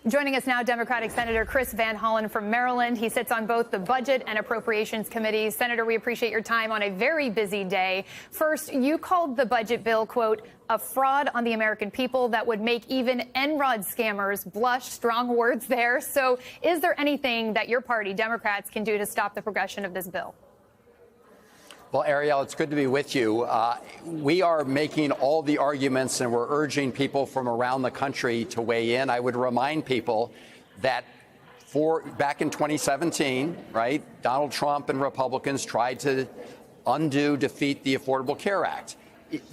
Joining us now, Democratic Senator Chris Van Hollen from Maryland. He sits on both the Budget and Appropriations Committees. Senator, we appreciate your time on a very busy day. First, you called the budget bill, quote, a fraud on the American people that would make even Enron scammers blush. Strong words there. So is there anything that your party, Democrats, can do to stop the progression of this bill? Well, Ariel, it's good to be with you. We are making all the arguments and we're urging people from around the country to weigh in. I would remind people that back in 2017, right, Donald Trump and Republicans tried to defeat the Affordable Care Act.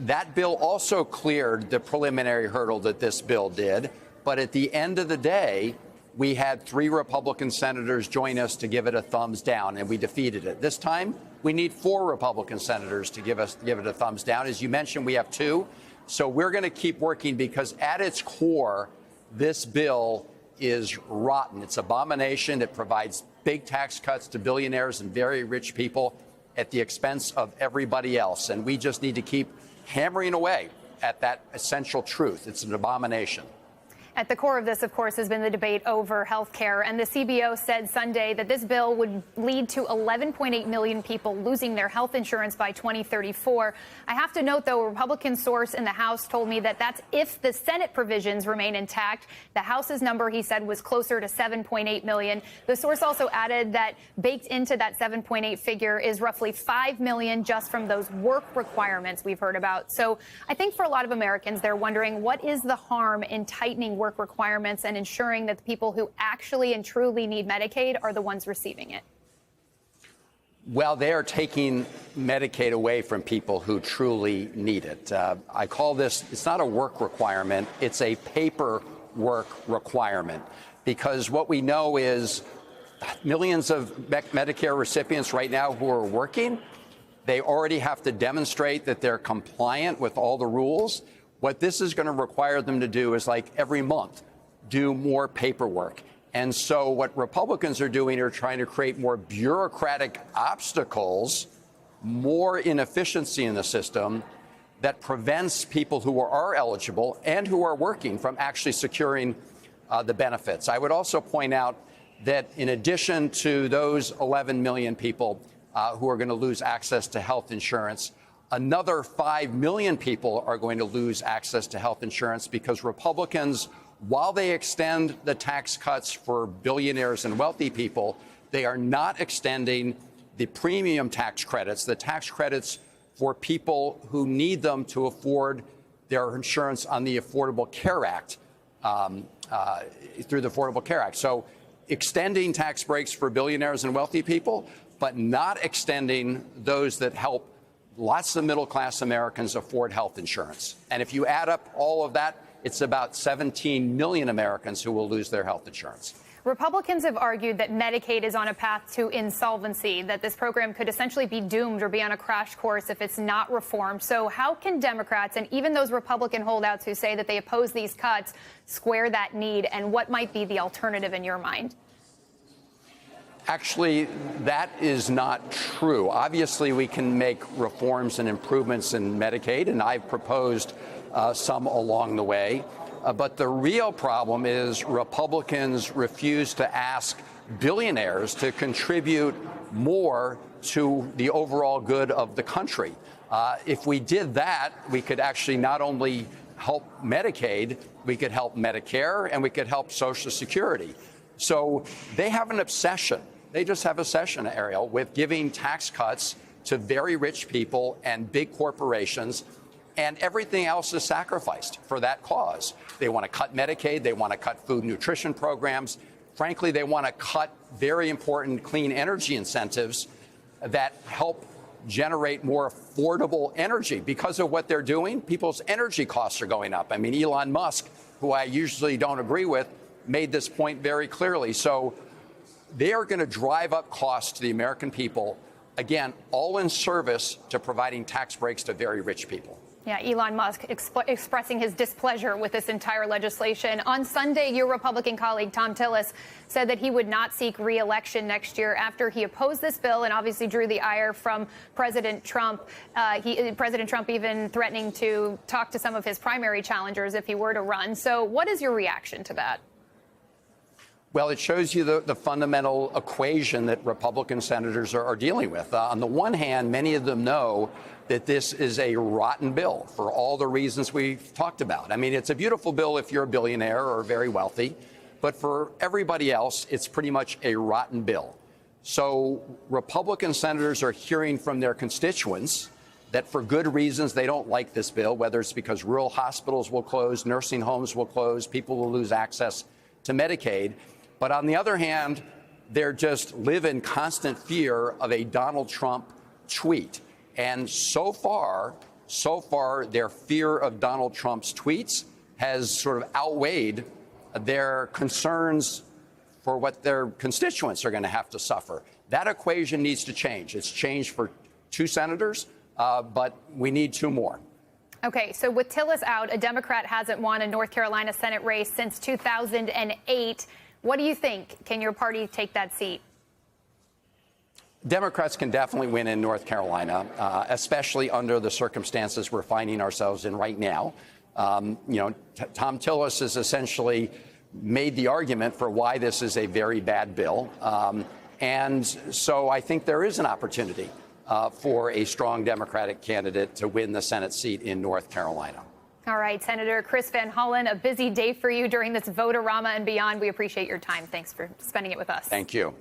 That bill also cleared the preliminary hurdle that this bill did. But at the end of the day, we had 3 Republican senators join us to give it a thumbs down, and we defeated it. This time, we need 4 Republican senators to give it a thumbs down. As you mentioned, we have 2. So we're going to keep working because at its core, this bill is rotten. It's abomination. It provides big tax cuts to billionaires and very rich people at the expense of everybody else. And we just need to keep hammering away at that essential truth. It's an abomination. At the core of this, of course, has been the debate over health care. And the CBO said Sunday that this bill would lead to 11.8 million people losing their health insurance by 2034. I have to note, though, a Republican source in the House told me that that's if the Senate provisions remain intact. The House's number, he said, was closer to 7.8 million. The source also added that baked into that 7.8 figure is roughly 5 million just from those work requirements we've heard about. So I think for a lot of Americans, they're wondering what is the harm in tightening work requirements and ensuring that the people who actually and truly need Medicaid are the ones receiving it? Well, they are taking Medicaid away from people who truly need it. I call this, it's not a work requirement, it's a paperwork requirement. Because what we know is millions of Medicare recipients right now who are working, they already have to demonstrate that they're compliant with all the rules. What this is going to require them to do is, like every month, do more paperwork. And so what Republicans are doing are trying to create more bureaucratic obstacles, more inefficiency in the system that prevents people who are eligible and who are working from actually securing the benefits. I would also point out that in addition to those 11 million people who are going to lose access to health insurance, another 5 million people are going to lose access to health insurance because Republicans, while they extend the tax cuts for billionaires and wealthy people, they are not extending the premium tax credits, the tax credits for people who need them to afford their insurance on the Affordable Care Act, through the Affordable Care Act. So extending tax breaks for billionaires and wealthy people, but not extending those that help lots of middle-class Americans afford health insurance. And if you add up all of that, it's about 17 million Americans who will lose their health insurance. Republicans have argued that Medicaid is on a path to insolvency, that this program could essentially be doomed or be on a crash course if it's not reformed. So how can Democrats and even those Republican holdouts who say that they oppose these cuts square that need, and what might be the alternative in your mind? Actually, that is not true. Obviously, we can make reforms and improvements in Medicaid, and I've proposed some along the way. But the real problem is Republicans refuse to ask billionaires to contribute more to the overall good of the country. If we did that, we could actually not only help Medicaid, we could help Medicare, and we could help Social Security. So they have an obsession. They just have a obsession, Ariel, with giving tax cuts to very rich people and big corporations, and everything else is sacrificed for that cause. They want to cut Medicaid. They want to cut food nutrition programs. Frankly, they want to cut very important clean energy incentives that help generate more affordable energy. Because of what they're doing, people's energy costs are going up. I mean, Elon Musk, who I usually don't agree with, made this point very clearly. So they are going to drive up costs to the American people, again, all in service to providing tax breaks to very rich people. Yeah, Elon Musk expressing his displeasure with this entire legislation. On Sunday, your Republican colleague, Thom Tillis, said that he would not seek re-election next year after he opposed this bill and obviously drew the ire from President Trump. President Trump even threatening to talk to some of his primary challengers if he were to run. So what is your reaction to that? Well, it shows you the fundamental equation that Republican senators are dealing with. On the one hand, many of them know that this is a rotten bill for all the reasons we've talked about. I mean, it's a beautiful bill if you're a billionaire or very wealthy, but for everybody else, it's pretty much a rotten bill. So Republican senators are hearing from their constituents that for good reasons they don't like this bill, whether it's because rural hospitals will close, nursing homes will close, people will lose access to Medicaid. But on the other hand, they're just live in constant fear of a Donald Trump tweet. And so far, their fear of Donald Trump's tweets has sort of outweighed their concerns for what their constituents are going to have to suffer. That equation needs to change. It's changed for 2 senators, but we need 2 more. Okay, so with Tillis out, a Democrat hasn't won a North Carolina Senate race since 2008. What do you think? Can your party take that seat? Democrats can definitely win in North Carolina, especially under the circumstances we're finding ourselves in right now. Tom Tillis has essentially made the argument for why this is a very bad bill. And so I think there is an opportunity for a strong Democratic candidate to win the Senate seat in North Carolina. All right, Senator Chris Van Hollen, a busy day for you during this Vote-A-Rama and beyond. We appreciate your time. Thanks for spending it with us. Thank you.